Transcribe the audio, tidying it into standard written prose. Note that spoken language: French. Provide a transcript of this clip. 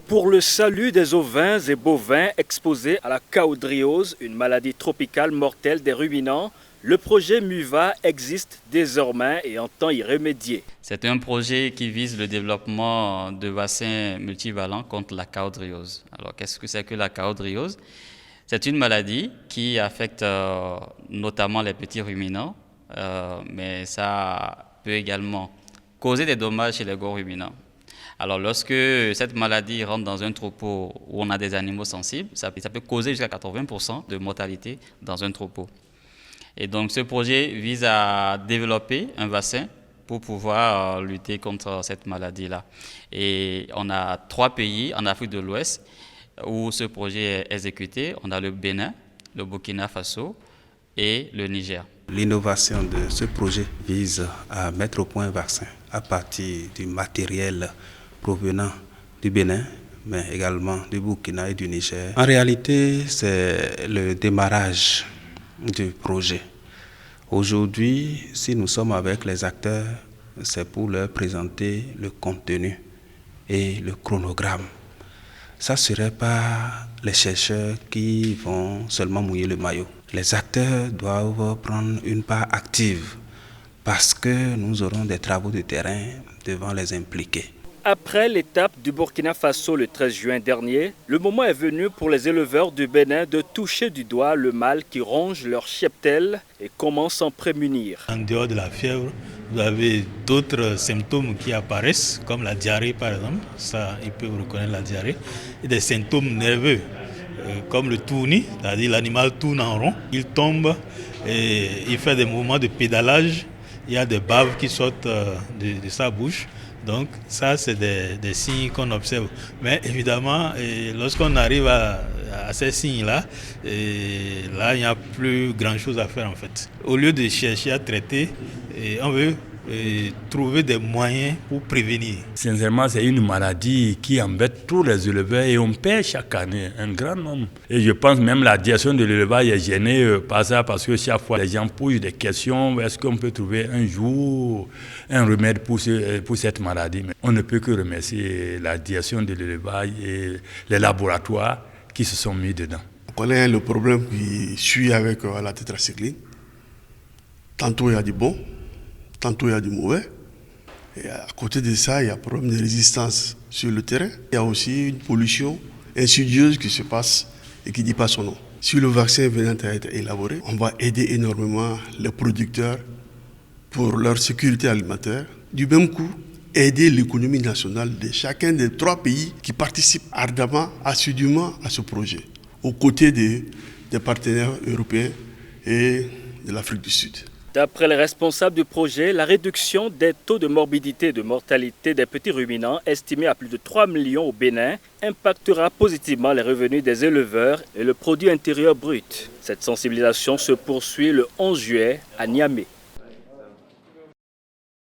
Pour le salut des ovins et bovins exposés à la caudriose, une maladie tropicale mortelle des ruminants, le projet MUVA existe désormais et entend y remédier. C'est un projet qui vise le développement de vaccins multivalents contre la caudriose. Alors, qu'est-ce que c'est que la caudriose? C'est une maladie qui affecte notamment les petits ruminants, mais ça peut également causer des dommages chez les gros ruminants. Alors, lorsque cette maladie rentre dans un troupeau où on a des animaux sensibles, ça peut causer jusqu'à 80% de mortalité dans un troupeau. Et donc, ce projet vise à développer un vaccin pour pouvoir lutter contre cette maladie-là. Et on a 3 pays en Afrique de l'Ouest où ce projet est exécuté. On a le Bénin, le Burkina Faso et le Niger. L'innovation de ce projet vise à mettre au point un vaccin à partir du matériel provenant du Bénin, mais également du Burkina et du Niger. En réalité, c'est le démarrage du projet. Aujourd'hui, si nous sommes avec les acteurs, c'est pour leur présenter le contenu et le chronogramme. Ça ne serait pas les chercheurs qui vont seulement mouiller le maillot. Les acteurs doivent prendre une part active parce que nous aurons des travaux de terrain devant les impliquer. Après l'étape du Burkina Faso le 13 juin dernier, le moment est venu pour les éleveurs du Bénin de toucher du doigt le mal qui ronge leur cheptel et comment s'en prémunir. En dehors de la fièvre, vous avez d'autres symptômes qui apparaissent, comme la diarrhée par exemple, ça ils peuvent reconnaître la diarrhée, et des symptômes nerveux, comme le tournis, c'est-à-dire l'animal tourne en rond, il tombe et il fait des mouvements de pédalage, il y a des baves qui sortent de sa bouche. Donc ça, c'est des signes qu'on observe. Mais évidemment, lorsqu'on arrive à ces signes-là, là, il n'y a plus grand-chose à faire en fait. Au lieu de chercher à traiter, on veut trouver des moyens pour prévenir. Sincèrement, c'est une maladie qui embête tous les éleveurs et on perd chaque année un grand nombre. Et je pense même la direction de l'élevage est gênée par ça parce que chaque fois les gens posent des questions. Est-ce qu'on peut trouver un jour un remède pour cette maladie? Mais on ne peut que remercier la direction de l'élevage et les laboratoires qui se sont mis dedans. On connaît le problème qui suit avec la tétracycline. Tantôt il y a du bon, tantôt il y a du mauvais. Et à côté de ça, il y a un problème de résistance sur le terrain. Il y a aussi une pollution insidieuse qui se passe et qui ne dit pas son nom. Si le vaccin venait à être élaboré, on va aider énormément les producteurs pour leur sécurité alimentaire. Du même coup, aider l'économie nationale de chacun des 3 pays qui participent ardemment, assidûment à ce projet, aux côtés des partenaires européens et de l'Afrique du Sud. D'après les responsables du projet, la réduction des taux de morbidité et de mortalité des petits ruminants, estimés à plus de 3 millions au Bénin, impactera positivement les revenus des éleveurs et le produit intérieur brut. Cette sensibilisation se poursuit le 11 juillet à Niamey.